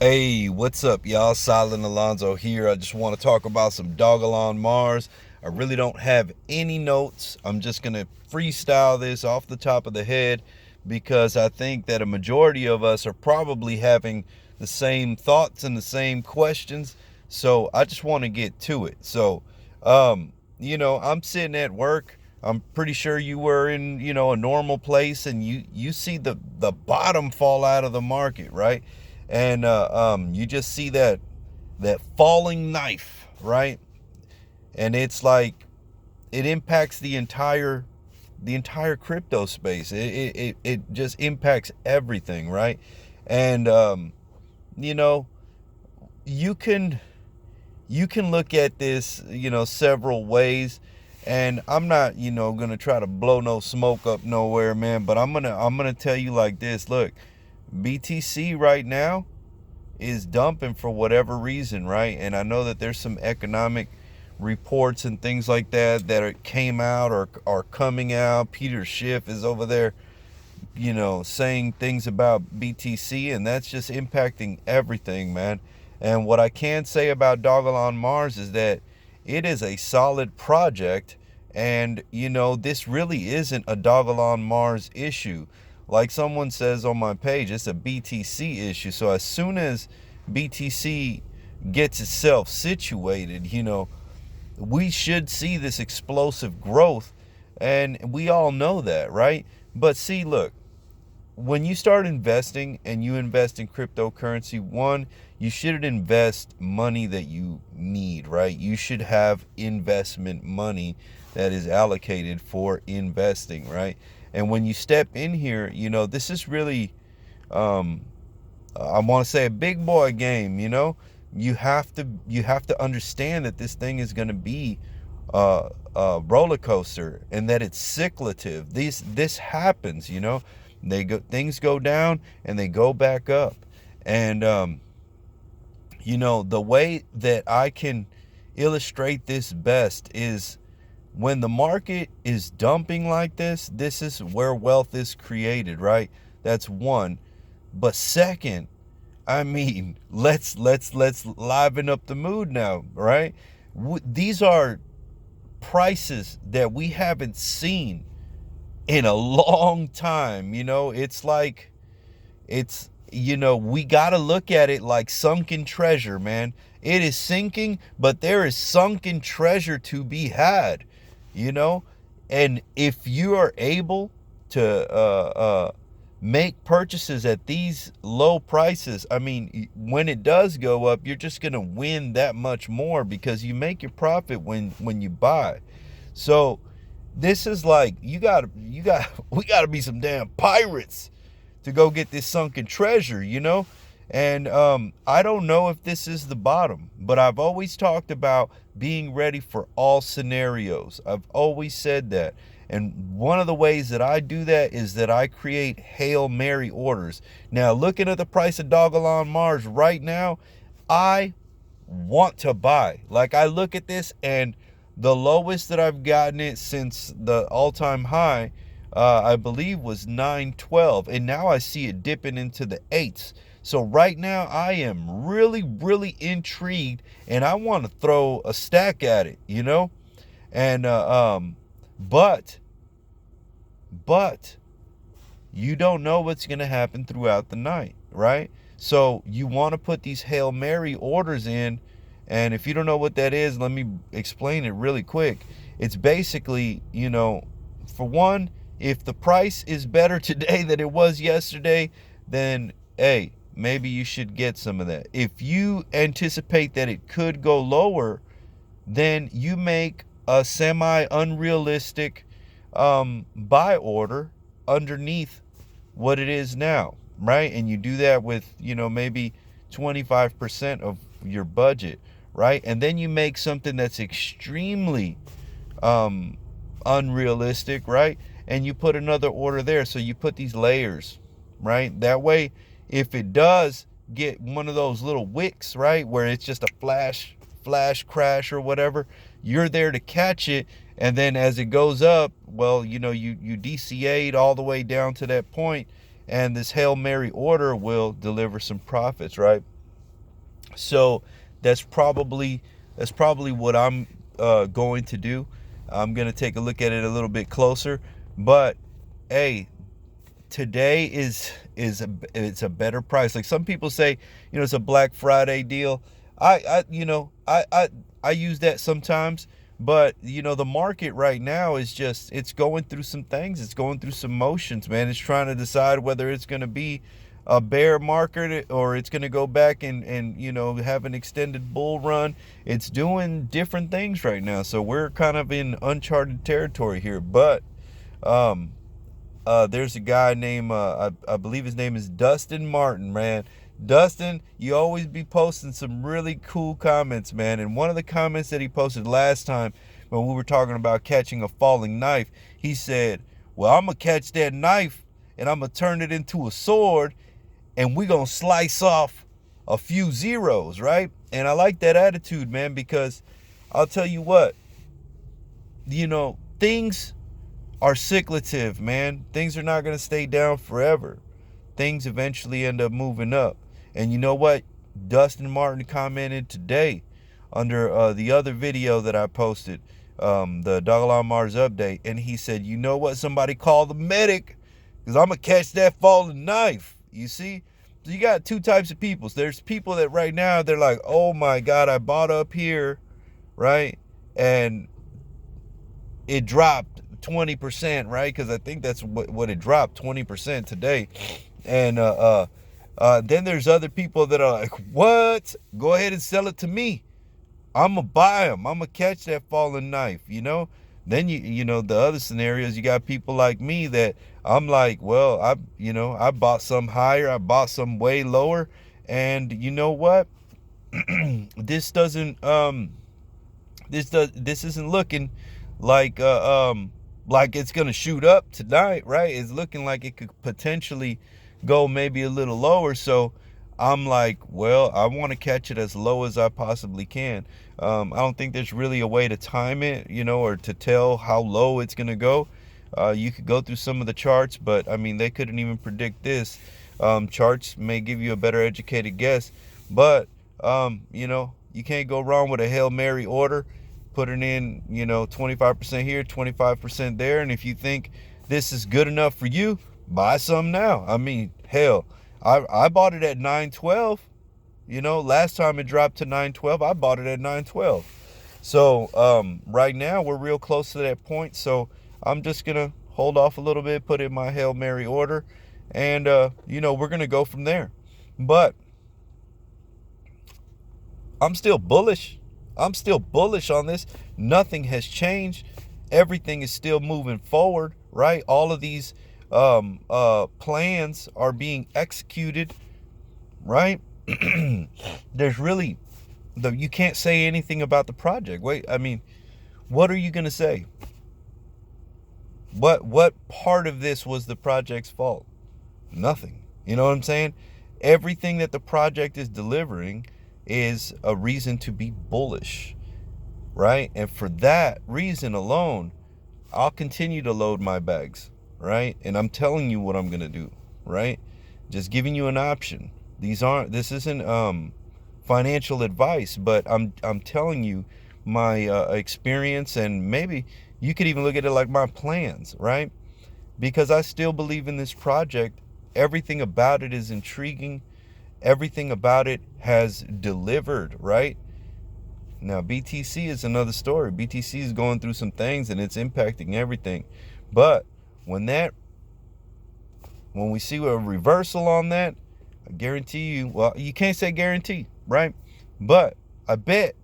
Hey, what's up, y'all? Silent Alonzo here. I just want to talk about some Dogelon Mars. I really don't have any notes. I'm just going to freestyle this off the top of the head because I think that a majority of us are probably having the same thoughts and the same questions. So I just want to get to it. I'm sitting at work. I'm pretty sure you were in, a normal place and you see the bottom fall out of the market, right? And you just see that falling knife, right? And it's like it impacts the entire crypto space. It just impacts everything, right? And you know you can you can look at this several ways, and I'm not gonna try to blow no smoke up nowhere, man. But I'm gonna tell you like this. Look, BTC right now is dumping for whatever reason, right? And I know that there's some economic reports and things like that came out or are coming out. Peter Schiff is over there, saying things about BTC, and that's just impacting everything, man. And what I can say about Dogelon Mars is that it is a solid project, and this really isn't a Dogelon Mars issue. Like someone says on my page, it's a BTC issue. So as soon as BTC gets itself situated, we should see this explosive growth, and we all know that, right? But see, look, when you start investing and you invest in cryptocurrency, one, you should invest money that you need, right? You should have investment money that is allocated for investing, right? And when you step in here, this is really, I want to say, a big boy game. You have to understand that this thing is going to be a roller coaster, and that it's cyclical. This happens. Things go down and they go back up. And the way that I can illustrate this best is when the market is dumping like this is where wealth is created, right? That's one. But second, I mean, let's liven up the mood now, right? These are prices that we haven't seen in a long time. It's like we got to look at it like sunken treasure, man. It is sinking, but there is sunken treasure to be had, you know? And if you are able to make purchases at these low prices, I mean, when it does go up, you're just going to win that much more because you make your profit when you buy. So this is like we got to be some damn pirates to go get this sunken treasure. And I don't know if this is the bottom, but I've always talked about being ready for all scenarios. I've always said that. And one of the ways that I do that is that I create Hail Mary orders. Now, looking at the price of Dogelon Mars right now, I want to buy. Like, I look at this, and the lowest that I've gotten it since the all-time high, I believe, was 912, and now I see it dipping into the eights. So right now I am really, really intrigued, and I want to throw a stack at it. And but you don't know what's going to happen throughout the night, right? So you want to put these Hail Mary orders in. And if you don't know what that is, let me explain it really quick. It's basically, for one, if the price is better today than it was yesterday, then, hey, maybe you should get some of that. If you anticipate that it could go lower, then you make a semi-unrealistic buy order underneath what it is now, right? And you do that with, maybe 25% of your budget, right? And then you make something that's extremely unrealistic, right? And you put another order there. So you put these layers, right? That way, if it does get one of those little wicks, right, where it's just a flash crash or whatever, you're there to catch it. And then as it goes up, well, you DCA'd all the way down to that point, and this Hail Mary order will deliver some profits, right? So that's probably what I'm going to do. I'm going to take a look at it a little bit closer. But hey, today it's a better price. Like some people say, it's a Black Friday deal. I use that sometimes, but the market right now is just, it's going through some things. It's going through some motions, man. It's trying to decide whether it's going to be a bear market or it's going to go back and have an extended bull run. It's doing different things right now. So we're kind of in uncharted territory here, but there's a guy named, I believe his name is Dustin Martin, man. Dustin, you always be posting some really cool comments, man. And one of the comments that he posted last time when we were talking about catching a falling knife, he said, well, I'm going to catch that knife and I'm going to turn it into a sword and we're going to slice off a few zeros, right? And I like that attitude, man, because I'll tell you what, things are cyclical, man. Things are not going to stay down forever. Things eventually end up moving up. And you know what? Dustin Martin commented today under the other video that I posted, the Dogelon Mars update. And he said, you know what? Somebody call the medic because I'm going to catch that falling knife. You see? So you got two types of people. There's people that right now, they're like, oh my God, I bought up here, right? And it dropped 20%, right? Because I think that's what it dropped, 20% today. And then there's other people that are like, what? Go ahead and sell it to me. I'm going to buy them. I'm going to catch that falling knife, Then, the other scenarios, you got people like me that I'm like, well, I bought some higher. I bought some way lower. And you know what? This isn't looking like it's gonna shoot up tonight, right? It's looking like it could potentially go maybe a little lower. So I'm like, well, I want to catch it as low as I possibly can. I don't think there's really a way to time it, or to tell how low it's gonna go. You could go through some of the charts, but I mean, they couldn't even predict this. Charts may give you a better educated guess, but you can't go wrong with a Hail Mary order. Putting in, 25% here, 25% there. And if you think this is good enough for you, buy some now. I mean, hell, I bought it at 912. Last time it dropped to 912, I bought it at 912. So right now we're real close to that point. So I'm just going to hold off a little bit, put in my Hail Mary order, and, we're going to go from there. But I'm still bullish. I'm still bullish on this. Nothing has changed. Everything is still moving forward, right? All of these plans are being executed, right? There's really, you can't say anything about the project. Wait, I mean, what are you going to say? What part of this was the project's fault? Nothing. You know what I'm saying? Everything that the project is delivering is a reason to be bullish, right? And for that reason alone, I'll continue to load my bags, right? And I'm telling you what I'm gonna do, right? Just giving you an option. This isn't financial advice, but I'm telling you my experience, and maybe you could even look at it like my plans, right? Because I still believe in this project. Everything about it is intriguing. Everything about it has delivered, right? Now, BTC is another story. BTC is going through some things and it's impacting everything. But when we see a reversal on that, I guarantee you, well, you can't say guarantee, right? But I bet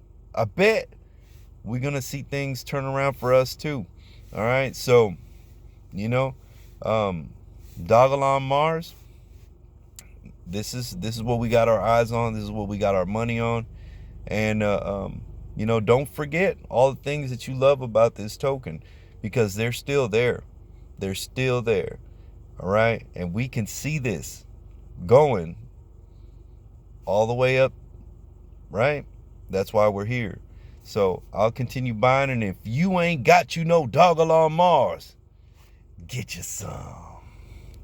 we're going to see things turn around for us too. All right. So, Dogelon Mars, this is what we got our eyes on. This is what we got our money on. And, don't forget all the things that you love about this token, because they're still there. They're still there. All right. And we can see this going all the way up, right? That's why we're here. So I'll continue buying. And if you ain't got, Dogelon Mars, get you some.